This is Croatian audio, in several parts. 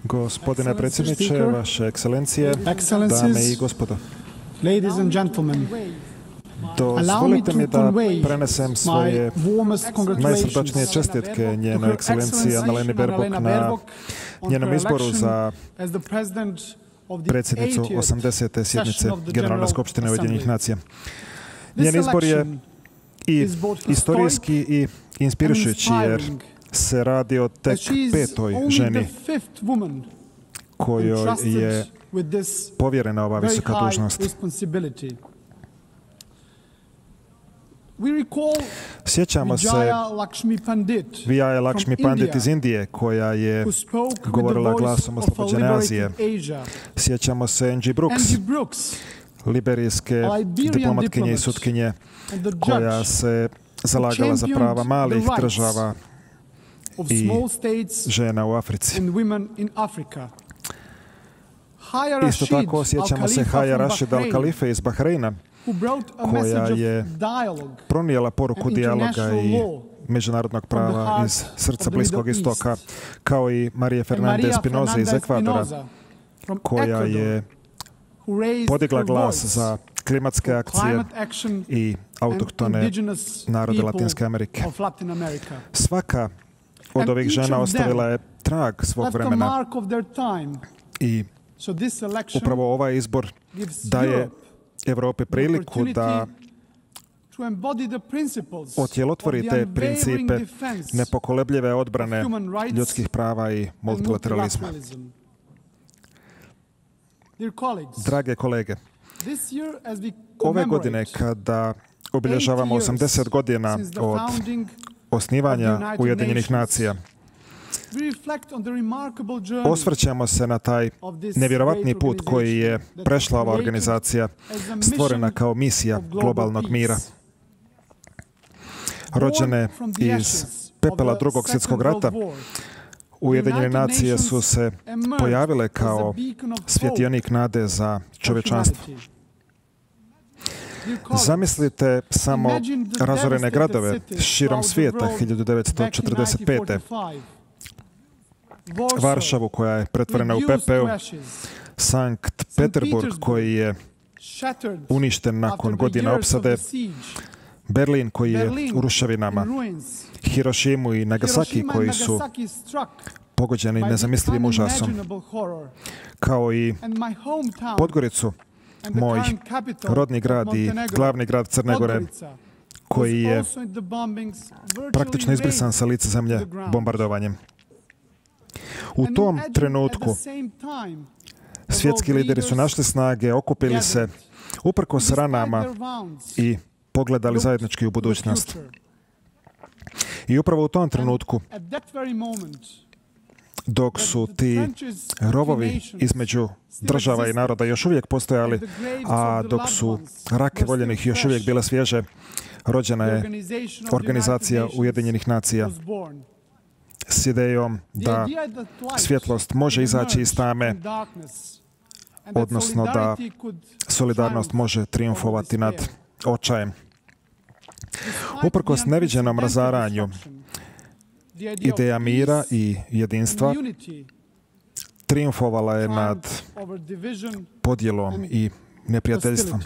Gospodine predsjedniče, vaše ekscelencije, dame i gospodo. Dozvolite mi da prenesem svoje najsrdačnije čestitke njenoj ekscelenciji Annaleni Baerbock na njenom izboru za predsjednicu 80. sjednice Generalne skupštine Ujedinjenih nacija. Njen izbor je i istorijski i inspirišujući jer se radi o tek 5. ženi kojoj je povjerena ova visoka dužnost. Sjećamo se Vijaya Lakshmi Pandit iz Indije koja je govorila glasom oslobođene Azije. Sjećamo se Angie Brooks, liberijske diplomatkinje i sutkinje koja se zalagala za prava malih država i žena u Africi. Isto tako sjećamo se Haja Rashida al-Khalife iz Bahreina koja je pronijela poruku dijaloga i međunarodnog prava iz srca Bliskog istoka, kao i Marije Fernande Espinoza iz Ekvadora koja je podigla glas za klimatske akcije i autohtone narode Latinske Amerike. Svaka od ovih žena ostavila je trag svog vremena i upravo ovaj izbor daje Evropi priliku da otjelotvori te principe nepokolebljive odbrane ljudskih prava i multilateralizma. Drage kolege, ove godine kada obilježavamo 80 godina od osnivanja Ujedinjenih nacija, osvrćemo se na taj nevjerovatni put koji je prešla ova organizacija, stvorena kao misija globalnog mira. Rođene iz pepela Drugog svjetskog rata, Ujedinjene nacije su se pojavile kao svjetionik nade za čovječanstvo. Zamislite samo razorene gradove širom svijeta 1945. Varšavu koja je pretvorena u pepeo, Sankt Peterburg koji je uništen nakon godina opsade, Berlin koji je u ruševinama, Hirošimu i Nagasaki koji su pogođeni nezamislivim užasom, kao i Podgoricu, moj rodni grad i glavni grad Crne Gore, koji je praktično izbrisan sa lica zemlje bombardovanjem. U tom trenutku svjetski lideri su našli snage, okupili se uprkos ranama i pogledali zajednički u budućnost. I upravo u tom trenutku, dok su ti rovovi između država i naroda još uvijek postojali, a dok su rake voljenih još uvijek bile svježe, rođena je organizacija Ujedinjenih nacija s idejom da svjetlost može izaći iz tame, odnosno da solidarnost može triumfovati nad očajem. Uprkos neviđenom razaranju, ideja mira i jedinstva triumfovala je nad podjelom i neprijateljstvom.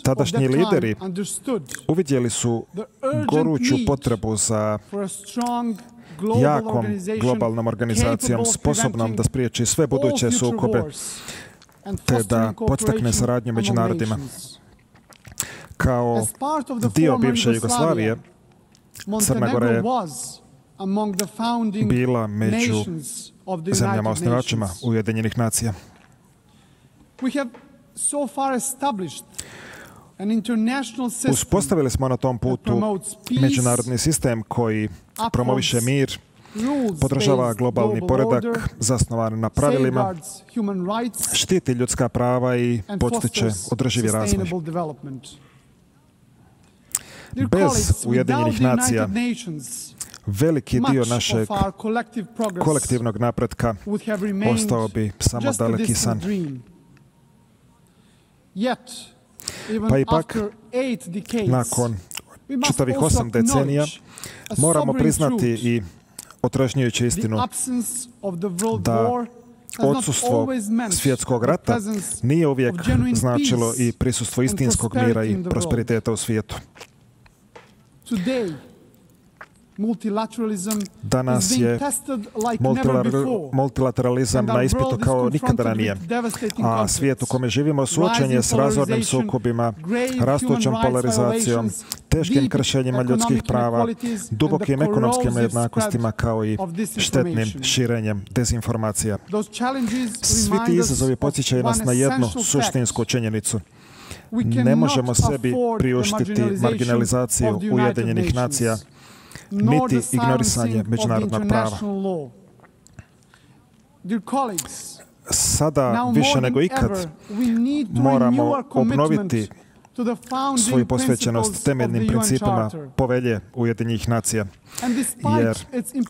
Tadašnji lideri uvidjeli su goruću potrebu za jakom globalnom organizacijom sposobnom da spriječi sve buduće sukobe te da podstakne saradnju među narodima. Kao dio bivše Jugoslavije, Crna Gora je bila među zemljama osnivačima Ujedinjenih nacija. Uspostavili smo na tom putu međunarodni sistem koji promoviše mir, podržava globalni poredak zasnovan na pravilima, štiti ljudska prava i podstiče održivi razvoj. Bez Ujedinjenih nacija veliki dio našeg kolektivnog napretka ostao bi samo daleki san. Pa ipak, nakon čitavih 8 decenija, moramo priznati i otrežnjujuću istinu da odsustvo svjetskog rata nije uvijek značilo i prisustvo istinskog mira i prosperiteta u svijetu. Danas je multilateralizam na ispitu kao nikada ranije, a svijet u kome živimo suočen je s razornim sukobima, rastućom polarizacijom, teškim kršenjima ljudskih prava, dubokim ekonomskim nejednakostima kao i štetnim širenjem dezinformacija. Svi ti izazovi podsjećaju nas na jednu suštinsku činjenicu. Ne možemo sebi priuštiti marginalizaciju Ujedinjenih nacija, niti ignorisanje međunarodnog prava. Sada, više nego ikad, moramo obnoviti svoju posvećenost temeljnim principima povelje Ujedinjenih nacija, jer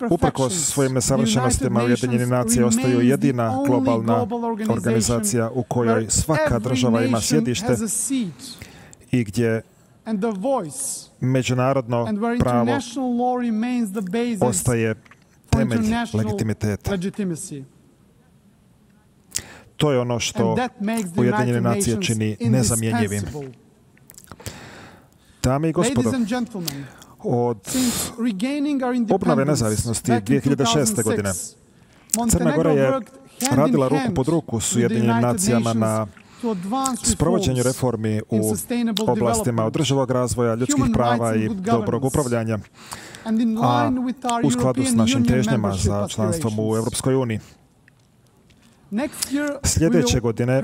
uprkos svojim nesavršenostima Ujedinjene nacije ostaju jedina globalna organizacija u kojoj svaka država ima sjedište i gdje međunarodno pravo ostaje temelj legitimiteta. To je ono što Ujedinjene nacije čini nezamjenjivim. Dame i gospodo, od obnove nezavisnosti 2006. godine Crna Gora je radila ruku pod ruku s Ujedinjenim nacijama na sprovođenju reformi u oblastima održivog razvoja, ljudskih prava i dobrog upravljanja, a u skladu s našim težnjama za članstvom u Europskoj uniji. Sljedeće godine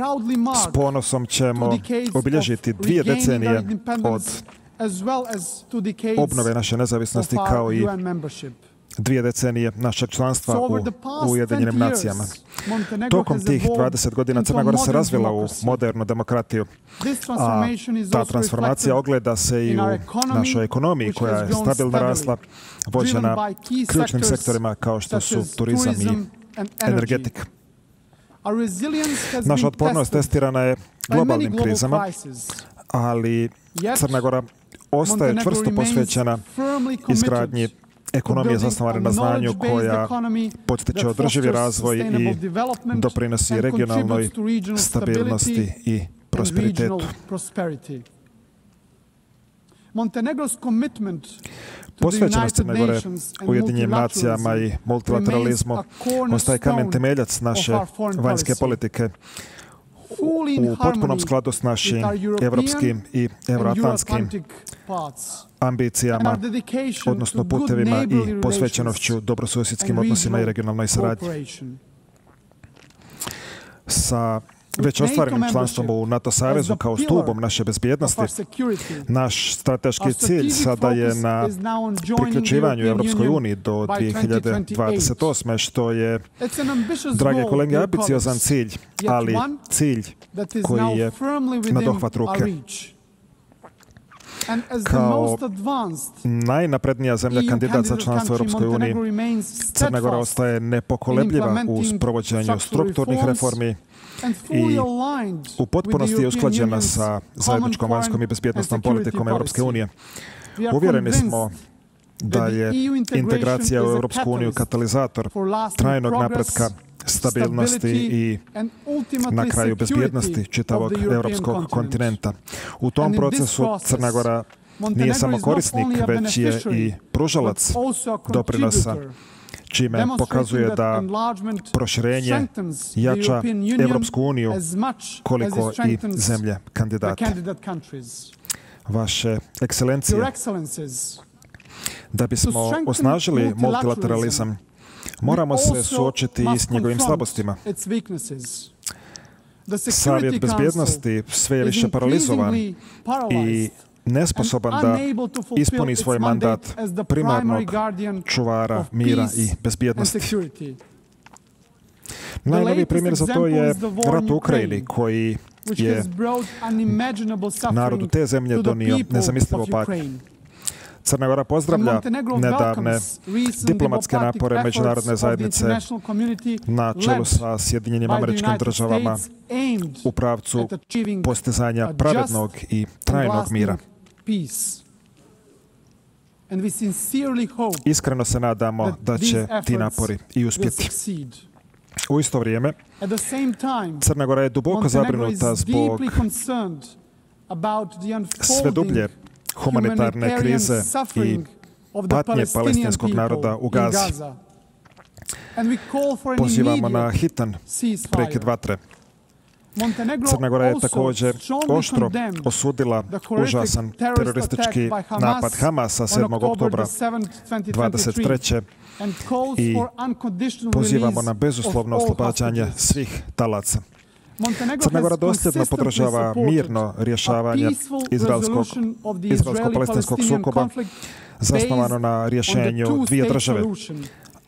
s ponosom ćemo obilježiti 2 decenije od obnove naše nezavisnosti kao i 2 decenije našeg članstva u Ujedinjenim nacijama. Tokom tih 20 godina Crna Gora se razvila u modernu demokratiju, a ta transformacija ogleda se i u našoj ekonomiji koja je stabilno rasla, vođena ključnim sektorima kao što su turizam i energetika. Naša otpornost testirana je globalnim krizama, ali Crna Gora ostaje čvrsto posvećena izgradnji ekonomije zasnovane na znanju koja potiče održivi razvoj i doprinosi regionalnoj stabilnosti i prosperitetu. Posvećenost Crne Gore Ujedinjenim nacijama i multilateralizmu ostaje kamen temeljac naše vanjske politike u potpunom skladu s našim evropskim i euroatlantskim ambicijama, odnosno putevima i posvećenošću dobrosusjedskim odnosima i regionalnoj saradnji. Sa već ostvarenim članstvom u NATO savezu kao stubom naše bezbjednosti, naš strateški cilj sada je na priključivanju Europskoj uniji do 2028. što je, drage kolege, ambiciozan cilj, ali cilj koji je na dohvat ruke. Kao najnaprednija zemlja kandidat za članstvo u Europskoj uniji, Crna Gora ostaje nepokolebljiva u sprovođenju strukturnih reformi i u potpunosti je usklađena sa zajedničkom vanjskom i bezbjednosnom politikom Europske unije. Uvjereni smo da je integracija u Europsku uniju katalizator trajnog napretka, stabilnosti i na kraju bezbjednosti čitavog europskog kontinenta. U tom procesu Crna Gora nije samo korisnik, već je i pružalac doprinosa, čime pokazuje da proširenje jača Europsku uniju koliko i zemlje kandidate. Vaše ekscelencije, da bismo osnažili multilateralizam, moramo se suočiti i s njegovim slabostima. Savjet bezbjednosti sve je više paralizovan i nesposoban da ispuni svoj mandat primarnog čuvara mira i bezbjednosti. Najnoviji primjer za to je rat u Ukrajini, koji je narodu te zemlje donio nezamislivo patnje. Crna Gora pozdravlja nedavne diplomatske napore međunarodne zajednice na čelu sa Sjedinjenim Američkim Državama u pravcu postizanja pravednog i trajnog mira. Iskreno se nadamo da će ti napori i uspjeti. U isto vrijeme, Crna Gora je duboko zabrinuta zbog sve dublje humanitarne krize i patnje palestinskog naroda u Gazi. Pozivamo na hitan prekid vatre. Crna Gora je također oštro osudila užasan teroristički napad Hamasa 7. oktobra 2023. i pozivamo na bezuslovno oslobađanje svih talaca. Crna Gora dosljedno podržava mirno rješavanje izraelsko-palestinskog sukoba zasnovano na rješenju dvije države,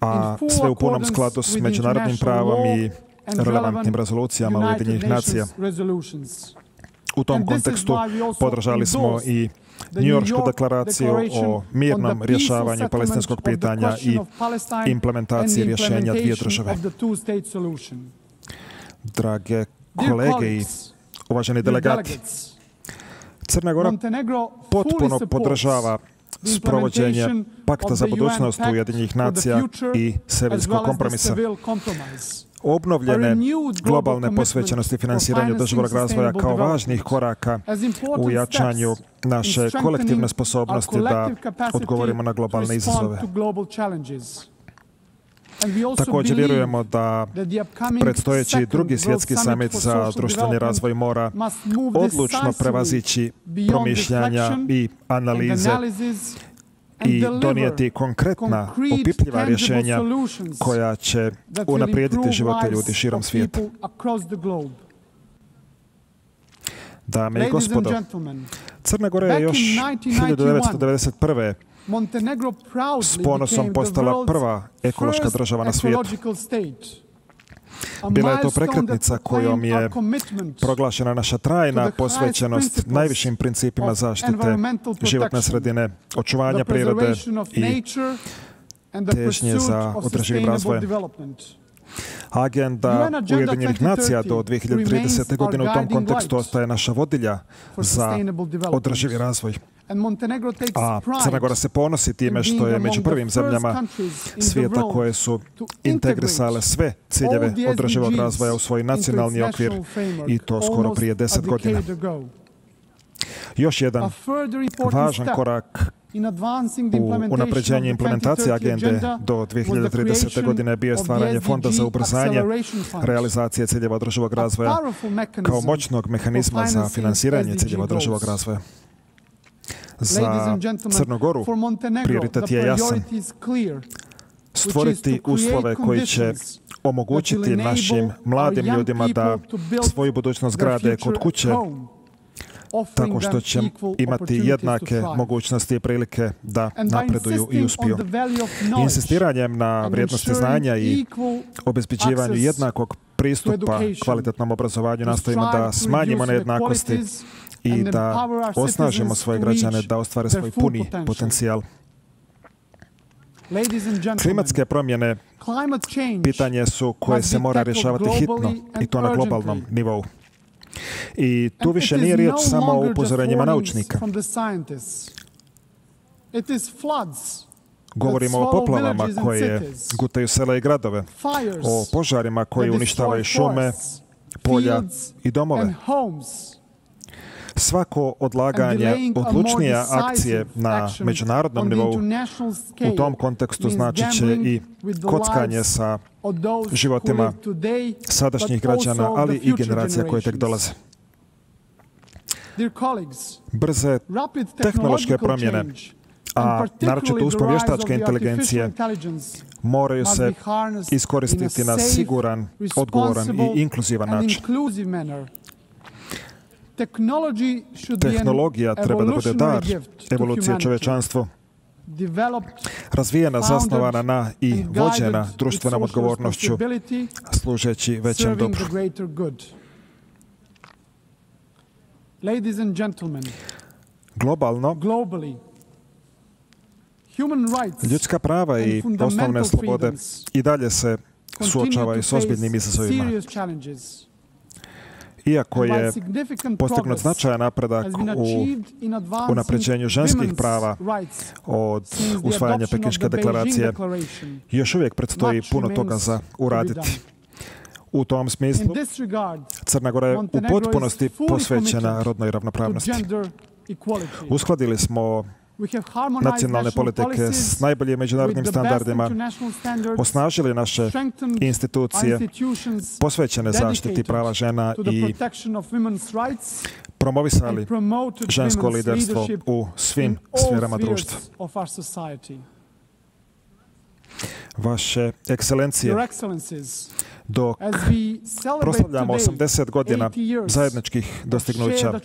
a sve u punom skladu s međunarodnim pravom i relevantnim rezolucijama Ujedinjenih nacija. U tom kontekstu podržali smo i Njujoršku deklaraciju o mirnom rješavanju palestinskog pitanja i implementaciji rješenja dvije države. Drage kolege i uvaženi delegati, Crna Gora potpuno podržava sprovođenje Pakta za budućnost Ujedinjenih nacija i Sevilskog kompromisa. Obnovljene globalne posvećenosti financiranju održivog razvoja kao važnih koraka u jačanju naše kolektivne sposobnosti da odgovorimo na globalne izazove. Također vjerujemo da predstojeći drugi svjetski samit za društveni razvoj mora odlučno prevazići promišljanja i analize i donijeti konkretna, opipljiva rješenja koja će unaprijediti živote ljudi širom svijeta. Dame i gospodo, Crna Gora je još 1991. s ponosom postala prva ekološka država na svijetu. Bila je to prekretnica kojom je proglašena naša trajna posvećenost najvišim principima zaštite životne sredine, očuvanja prirode i težnje za održivim razvojem. Agenda Ujedinjenih nacija do 2030. godine u tom kontekstu ostaje naša vodilja za održivi razvoj. A Crna Gora se ponosi time što je među prvim zemljama svijeta koje su integrisale sve ciljeve održivog razvoja u svoj nacionalni okvir i to skoro prije 10 godina. Još jedan važan korak u unapređenju implementacije agende do 2030. godine bio je stvaranje Fonda za ubrzanje realizacije ciljeva održivog razvoja kao moćnog mehanizma za finansiranje ciljeva održivog razvoja. Za Crnu Goru prioritet je jasan. Stvoriti uslove koji će omogućiti našim mladim ljudima da svoju budućnost grade kod kuće tako što će imati jednake mogućnosti i prilike da napreduju i uspiju. Insistiranjem na vrijednosti znanja i obezbeđivanju jednakog pristupa kvalitetnom obrazovanju nastojimo da smanjimo nejednakosti i da osnažimo svoje građane da ostvare svoj puni potencijal. Klimatske promjene pitanje su koje se mora rješavati hitno i to na globalnom nivou. I tu više nije riječ samo o upozorenjima naučnika. Govorimo o poplavama koje gutaju sela i gradove, o požarima koji uništavaju šume, polja i domove. Svako odlaganje odlučnije akcije na međunarodnom nivou u tom kontekstu značit će i kockanje sa životima sadašnjih građana, ali i generacija koje tek dolaze. Brze tehnološke promjene, a naročito uspon vještačke inteligencije, moraju se iskoristiti na siguran, odgovoran i inkluzivan način. Tehnologija treba da bude dar evolucije čovječanstvu, razvijena, zasnovana na i vođena društvenom odgovornošću, služeći većem dobru. Globalno, Ljudska prava i osnovne slobode i dalje se suočavaju s ozbiljnim izazovima. Iako je postignut značajan napredak u unapređenju ženskih prava od usvajanja Pekinške deklaracije, još uvijek predstoji puno toga za uraditi. U tom smislu, Crna Gora je u potpunosti posvećena rodnoj ravnopravnosti. Uskladili smo nacionalne politike s najboljim međunarodnim standardima, osnažili naše institucije posvećene zaštiti prava žena i promovisali žensko liderstvo u svim sferama društva. Vaše ekscelencije, dok proslavljamo 80 godina zajedničkih dostignuća,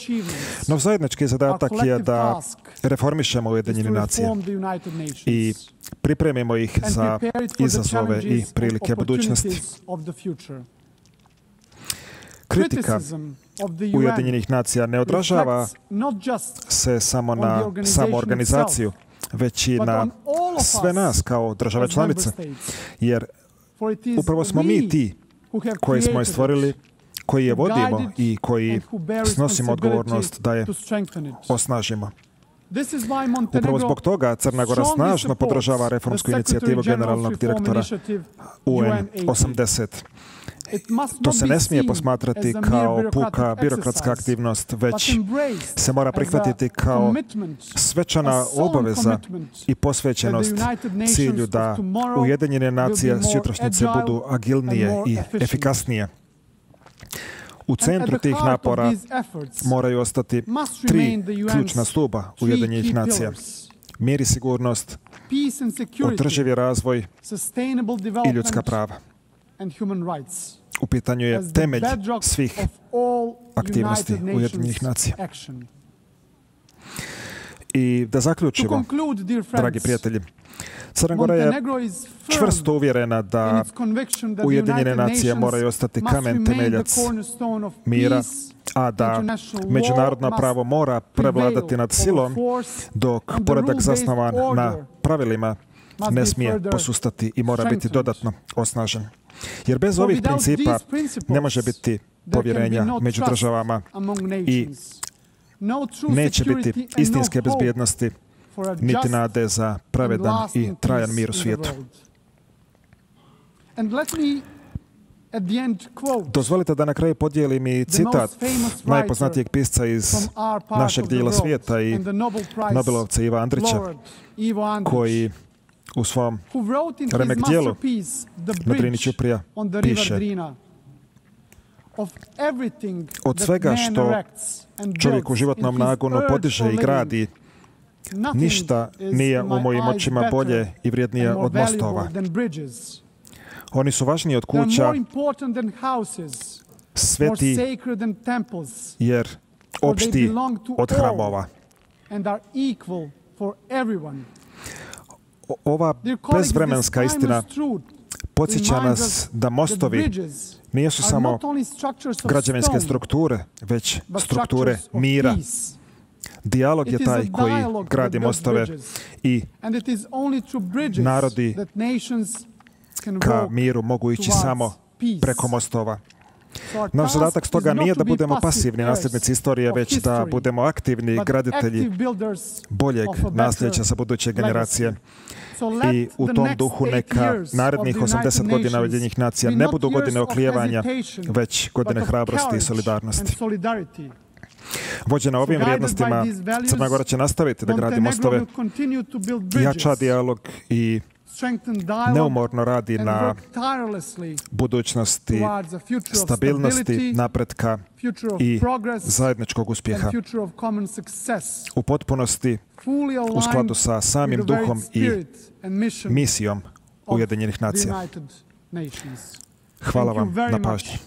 no zajednički zadatak je da reformišemo Ujedinjene nacije i pripremimo ih za izazove i prilike budućnosti. Kritika Ujedinjenih nacija ne odražava se samo na samu organizaciju, već i na sve nas kao države članice, jer upravo smo mi ti koji smo je stvorili, koji je vodimo i koji snosimo odgovornost da je osnažimo. Upravo zbog toga Crna Gora snažno podržava reformsku inicijativu generalnog direktora UN 80. To se ne smije posmatrati kao puka birokratska aktivnost, već se mora prihvatiti kao svečana obaveza i posvećenost cilju da Ujedinjene nacije sutrašnjice budu agilnije i efikasnije. U centru tih napora moraju ostati tri ključna stuba Ujedinjenih nacija: mir i sigurnost, održivi razvoj i ljudska prava. U pitanju je temelj svih aktivnosti Ujedinjenih nacija. I da zaključimo, dragi prijatelji, Crna Gora je čvrsto uvjerena da Ujedinjene nacije moraju ostati kamen temeljac mira, a da međunarodno pravo mora prevladati nad silom, dok poredak zasnovan na pravilima ne smije posustati i mora biti dodatno osnažen. Jer bez ovih principa ne može biti povjerenja među državama i neće biti istinske bezbjednosti niti nade za pravedan i trajan mir u svijetu. Dozvolite da na kraju podijelim i citat najpoznatijeg pisca iz našeg dijela svijeta i Nobelovca Iva Andrića, koji u svom remek dijelu Na Drini ćuprija piše: od svega što čovjek u životnom nagonu podiže i gradi, ništa nije u mojim očima bolje i vrijednije od mostova. Oni su važniji od kuća, sveti jer opšti od hramova. Ova bezvremenska istina podsjeća nas da mostovi nisu samo građevinske strukture, već strukture mira. Dijalog je taj koji gradi mostove i narodi ka miru mogu ići samo preko mostova. Naš zadatak stoga nije da budemo pasivni nasljednici istorije, već da budemo aktivni graditelji boljeg nasljeđa za buduće generacije. I u tom duhu neka narednih 80 godina Ujedinjenih nacija ne budu godine oklijevanja, već godine hrabrosti i solidarnosti. Vođena ovim vrijednostima, Crna Gora će nastaviti da gradi mostove, jača dijalog i neumorno radi na budućnosti, stabilnosti, napretka i zajedničkog uspjeha. U potpunosti u skladu sa samim duhom i misijom Ujedinjenih nacija. Hvala vam na pažnji.